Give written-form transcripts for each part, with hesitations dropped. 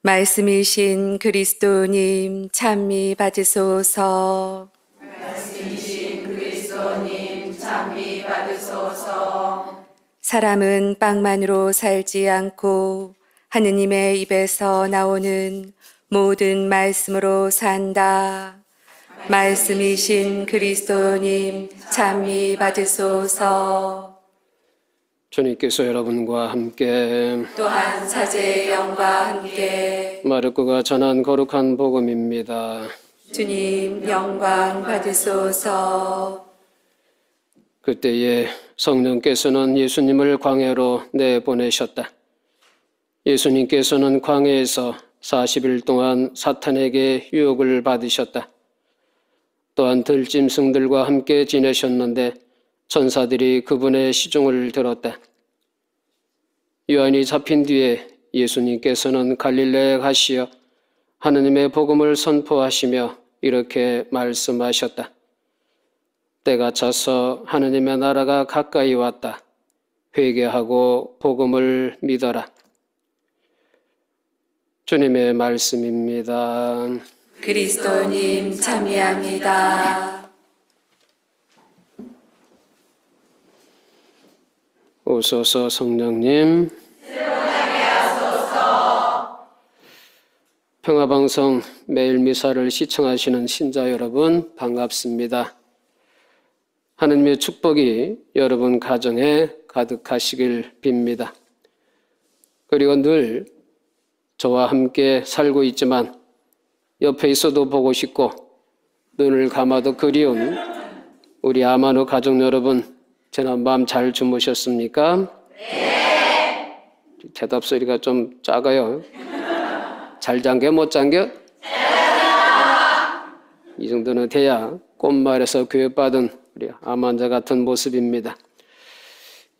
말씀이신 그리스도님 찬미 받으소서. 말씀이신 그리스도님 찬미 받으소서. 사람은 빵만으로 살지 않고 하느님의 입에서 나오는 모든 말씀으로 산다. 말씀이신 그리스도님 찬미 받으소서. 주님께서 여러분과 함께 또한 사제의 영과 함께 마르코가 전한 거룩한 복음입니다. 주님 영광 받으소서. 그때에 성령께서는 예수님을 광야로 내보내셨다. 예수님께서는 광야에서 40일 동안 사탄에게 유혹을 받으셨다. 또한 들짐승들과 함께 지내셨는데 천사들이 그분의 시중을 들었다. 요한이 잡힌 뒤에 예수님께서는 갈릴레에 가시어 하느님의 복음을 선포하시며 이렇게 말씀하셨다. 때가 차서 하느님의 나라가 가까이 왔다. 회개하고 복음을 믿어라. 주님의 말씀입니다. 그리스도님 찬미합니다. 오소서 성령님. 평화방송 매일 미사를 시청하시는 신자 여러분 반갑습니다. 하느님의 축복이 여러분 가정에 가득하시길 빕니다. 그리고 늘 저와 함께 살고 있지만 옆에 있어도 보고 싶고 눈을 감아도 그리운 우리 아마누 가족 여러분, 지난밤 잘 주무셨습니까? 네. 대답 소리가 좀 작아요. 잘 잠겨 못 잠겨? 이 정도는 돼야 꽃말에서 교육받은 우리 암 환자 같은 모습입니다.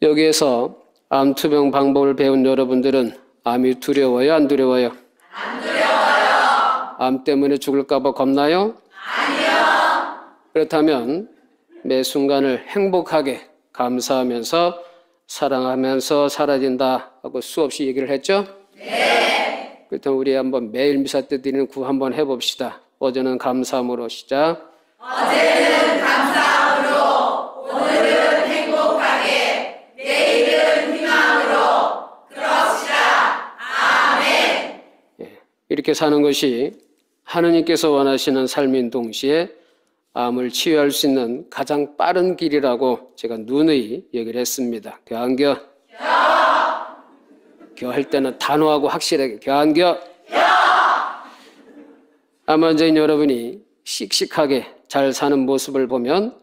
여기에서 암 투병 방법을 배운 여러분들은 암이 두려워요, 안 두려워요? 안 두려워요. 암 때문에 죽을까 봐 겁나요? 아니요. 그렇다면 매 순간을 행복하게 감사하면서 사랑하면서 살아야 된다 하고 수없이 얘기를 했죠? 네. 그렇다면 우리 한번 매일 미사 때 드리는 구 한번 해봅시다. 어제는 감사함으로 시작. 어제는 감사함으로, 오늘은 행복하게, 내일은 희망으로. 그럽시다. 아멘. 이렇게 사는 것이 하느님께서 원하시는 삶인 동시에 암을 치유할 수 있는 가장 빠른 길이라고 제가 누누이 얘기를 했습니다. 교환교. 교할 때는 단호하고 확실하게 교환교. 암 환자인 여러분이 씩씩하게 잘 사는 모습을 보면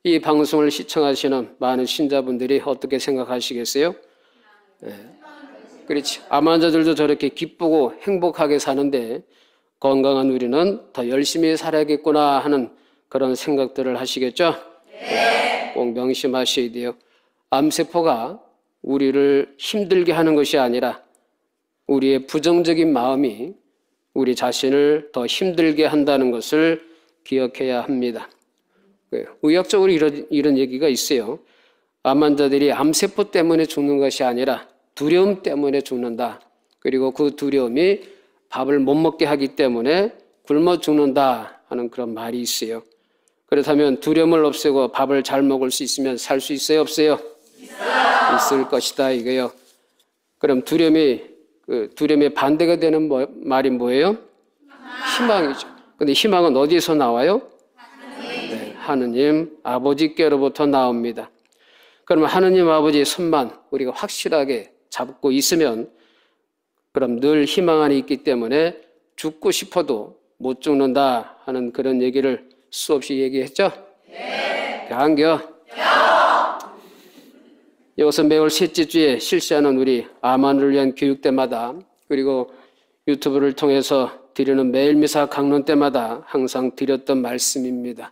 이 방송을 시청하시는 많은 신자분들이 어떻게 생각하시겠어요? 그렇지. 암 환자들도 저렇게 기쁘고 행복하게 사는데 건강한 우리는 더 열심히 살아야겠구나 하는 그런 생각들을 하시겠죠? 네. 꼭 명심하셔야 돼요. 암세포가 우리를 힘들게 하는 것이 아니라 우리의 부정적인 마음이 우리 자신을 더 힘들게 한다는 것을 기억해야 합니다. 의학적으로 이런 얘기가 있어요. 암 환자들이 암세포 때문에 죽는 것이 아니라 두려움 때문에 죽는다. 그리고 그 두려움이 밥을 못 먹게 하기 때문에 굶어 죽는다 하는 그런 말이 있어요. 그렇다면 두려움을 없애고 밥을 잘 먹을 수 있으면 살 수 있어요, 없어요? 있을 것이다 이거요. 그럼 두려움의 반대가 되는 말이 뭐예요? 희망이죠. 근데 희망은 어디서 나와요? 네, 하느님 아버지께로부터 나옵니다. 그러면 하느님 아버지의 손만 우리가 확실하게 잡고 있으면 그럼 늘 희망 안에 있기 때문에 죽고 싶어도 못 죽는다 하는 그런 얘기를 수없이 얘기했죠? 네. 교환교. 여기서 매월 셋째 주에 실시하는 우리 암환을 위한 교육 때마다 그리고 유튜브를 통해서 드리는 매일 미사 강론 때마다 항상 드렸던 말씀입니다.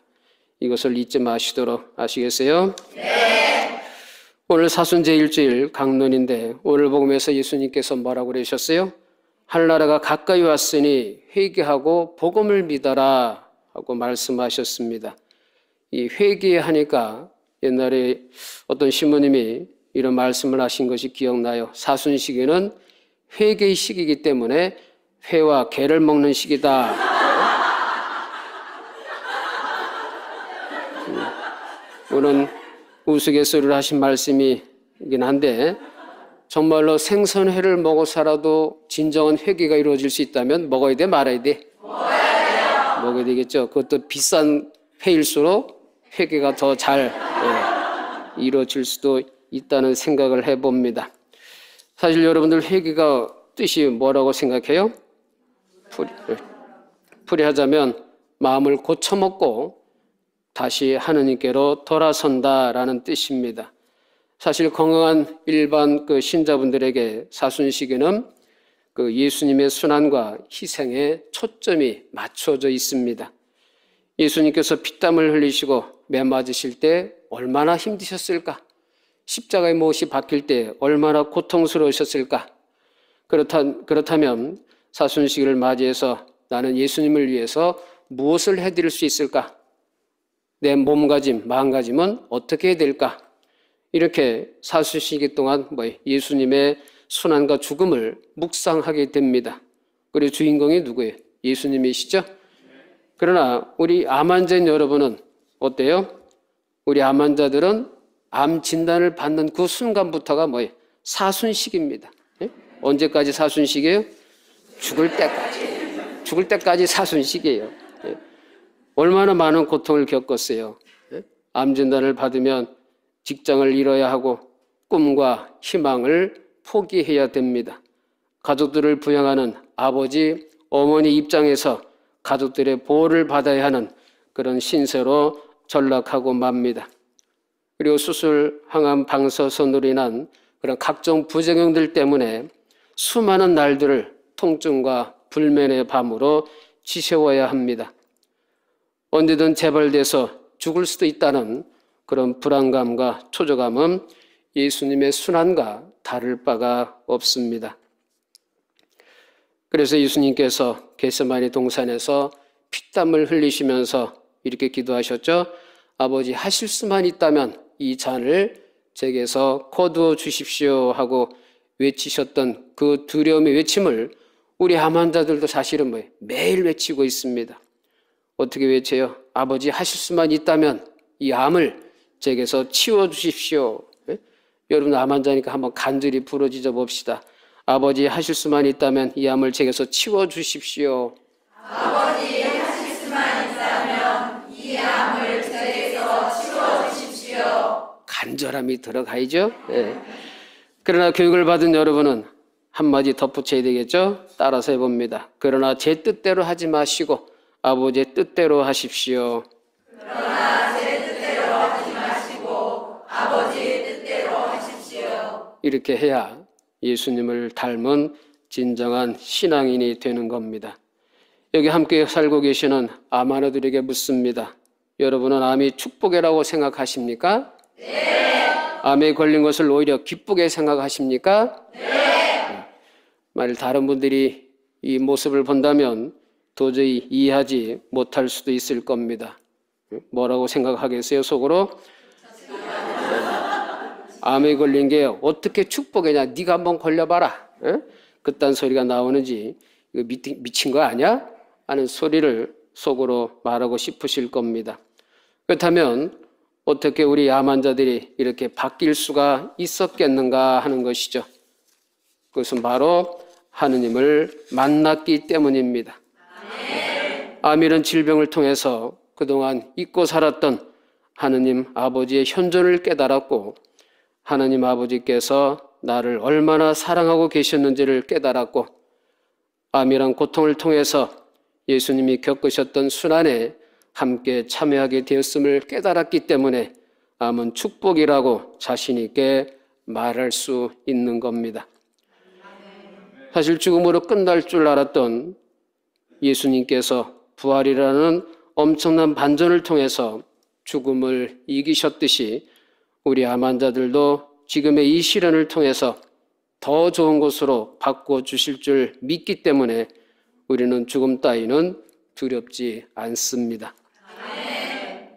이것을 잊지 마시도록 아시겠어요? 네. 오늘 사순 제1주일 강론인데 오늘 복음에서 예수님께서 뭐라고 그러셨어요? 하늘나라가 가까이 왔으니 회개하고 복음을 믿어라 하고 말씀하셨습니다. 이 회개하니까 옛날에 어떤 신부님이 이런 말씀을 하신 것이 기억나요. 사순 시기는 회개의 시기이기 때문에 회와 게를 먹는 시기다. 물론 우스갯소리를 하신 말씀이긴 한데 정말로 생선회를 먹어서라도 진정한 회개가 이루어질 수 있다면 먹어야 돼, 말아야 돼? 먹어야 되겠죠. 그것도 비싼 회일수록 회개가 더 잘 이루어질 수도 있다는 생각을 해봅니다. 사실 여러분들 회개가 뜻이 뭐라고 생각해요? 풀이하자면 마음을 고쳐먹고 다시 하느님께로 돌아선다라는 뜻입니다. 사실 건강한 일반 신자분들에게 사순시계는 예수님의 순환과 희생에 초점이 맞춰져 있습니다. 예수님께서 피땀을 흘리시고 매 맞으실 때 얼마나 힘드셨을까? 십자가의 못이 박힐 때 얼마나 고통스러우셨을까? 그렇다면 사순시기를 맞이해서 나는 예수님을 위해서 무엇을 해드릴 수 있을까? 내 몸가짐, 마음가짐은 어떻게 해야 될까? 이렇게 사순시기 동안 예수님의 순환과 죽음을 묵상하게 됩니다. 그리고 주인공이 누구예요? 예수님이시죠? 그러나 우리 암 환자인 여러분은 어때요? 우리 암 환자들은 암 진단을 받는 그 순간부터가 뭐예요? 사순시기입니다. 예? 언제까지 사순시기예요? 죽을 때까지. 죽을 때까지 사순시기예요. 예? 얼마나 많은 고통을 겪었어요. 예? 암 진단을 받으면 직장을 잃어야 하고 꿈과 희망을 포기해야 됩니다. 가족들을 부양하는 아버지, 어머니 입장에서 가족들의 보호를 받아야 하는 그런 신세로 전락하고 맙니다. 그리고 수술, 항암, 방사선으로 인한 그런 각종 부작용들 때문에 수많은 날들을 통증과 불면의 밤으로 지새워야 합니다. 언제든 재발돼서 죽을 수도 있다는 그런 불안감과 초조감은 예수님의 순환과 다를 바가 없습니다. 그래서 예수님께서 겟세마네 동산에서 피땀을 흘리시면서 이렇게 기도하셨죠. 아버지, 하실 수만 있다면 이 잔을 제게서 거두어 주십시오 하고 외치셨던 그 두려움의 외침을 우리 암 환자들도 사실은 매일 외치고 있습니다. 어떻게 외쳐요? 아버지, 하실 수만 있다면 이 암을 제게서 치워주십시오. 예? 여러분 암 환자니까 한번 간절히 부르짖어 봅시다. 아버지, 하실 수만 있다면 이 암을 제게서 치워주십시오. 아버지, 하실 수만 있다면 이 암을 제게서 치워주십시오. 간절함이 들어가야죠. 예. 그러나 교육을 받은 여러분은 한마디 덧붙여야 되겠죠? 따라서 해봅니다. 그러나 제 뜻대로 하지 마시고 아버지의 뜻대로 하십시오. 그러나 제 뜻대로 하지 마시고 아버지의 뜻대로 하십시오. 이렇게 해야 예수님을 닮은 진정한 신앙인이 되는 겁니다. 여기 함께 살고 계시는 암 환자들에게 묻습니다. 여러분은 암이 축복이라고 생각하십니까? 네. 암에 걸린 것을 오히려 기쁘게 생각하십니까? 네. 만일 다른 분들이 이 모습을 본다면 도저히 이해하지 못할 수도 있을 겁니다. 뭐라고 생각하겠어요, 속으로? 암에 걸린 게 어떻게 축복이냐? 네가 한번 걸려봐라. 그딴 소리가 나오는지 이거 미친 거 아니야? 하는 소리를 속으로 말하고 싶으실 겁니다. 그렇다면 어떻게 우리 암 환자들이 이렇게 바뀔 수가 있었겠는가 하는 것이죠. 그것은 바로 하느님을 만났기 때문입니다. 암이란 질병을 통해서 그동안 잊고 살았던 하느님 아버지의 현존을 깨달았고 하느님 아버지께서 나를 얼마나 사랑하고 계셨는지를 깨달았고 암이란 고통을 통해서 예수님이 겪으셨던 순환에 함께 참여하게 되었음을 깨달았기 때문에 암은 축복이라고 자신 있게 말할 수 있는 겁니다. 사실 죽음으로 끝날 줄 알았던 예수님께서 부활이라는 엄청난 반전을 통해서 죽음을 이기셨듯이 우리 암 환자들도 지금의 이 시련을 통해서 더 좋은 곳으로 바꿔주실 줄 믿기 때문에 우리는 죽음 따위는 두렵지 않습니다.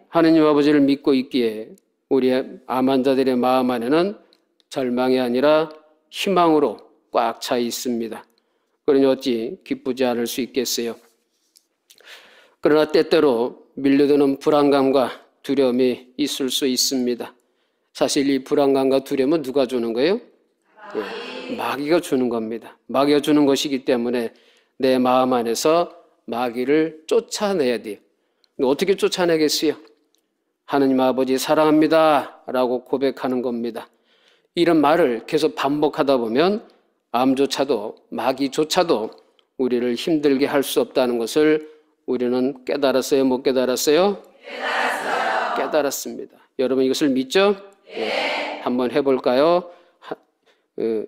하느님 아버지를 믿고 있기에 우리 암 환자들의 마음 안에는 절망이 아니라 희망으로 꽉 차 있습니다. 그러니 어찌 기쁘지 않을 수 있겠어요. 그러나 때때로 밀려드는 불안감과 두려움이 있을 수 있습니다. 사실 이 불안감과 두려움은 누가 주는 거예요? 마귀가 주는 겁니다. 마귀가 주는 것이기 때문에 내 마음 안에서 마귀를 쫓아내야 돼요. 어떻게 쫓아내겠어요? 하느님 아버지 사랑합니다 라고 고백하는 겁니다. 이런 말을 계속 반복하다 보면 암조차도 마귀조차도 우리를 힘들게 할 수 없다는 것을 우리는 깨달았어요? 못 깨달았어요? 깨달았어요. 깨달았습니다. 여러분 이것을 믿죠? 네. 한번 해볼까요?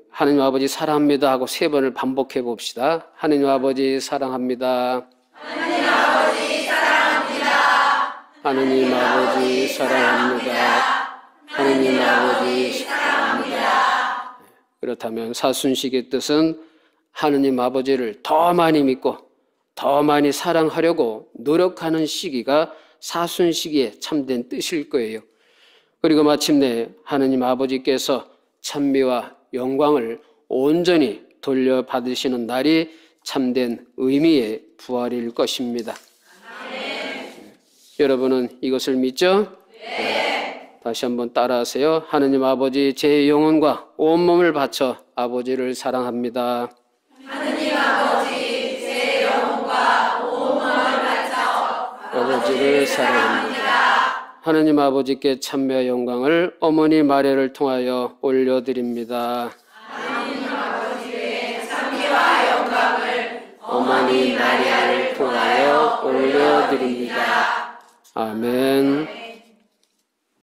하느님 아버지 사랑합니다 하고 3번을 반복해 봅시다. 하느님 아버지 사랑합니다. 하느님 아버지 사랑합니다. 하느님 아버지 사랑합니다. 하느님 아버지 사랑합니다. 그렇다면 사순식의 뜻은 하느님 아버지를 더 많이 믿고 더 많이 사랑하려고 노력하는 시기가 사순시기의 참된 뜻일 거예요. 그리고 마침내 하느님 아버지께서 찬미와 영광을 온전히 돌려받으시는 날이 참된 의미의 부활일 것입니다. 여러분은 이것을 믿죠? 네. 다시 한번 따라하세요. 하느님 아버지 제 영혼과 온몸을 바쳐 아버지를 사랑합니다. 하느님 아버지 제 영혼과 온몸을 바쳐 아버지를 사랑합니다. 하느님 아버지께 찬미와 영광을 어머니 마리아를 통하여 올려드립니다. 하느님 아버지의 찬미와 영광을 어머니 마리아를 통하여 올려드립니다. 아멘.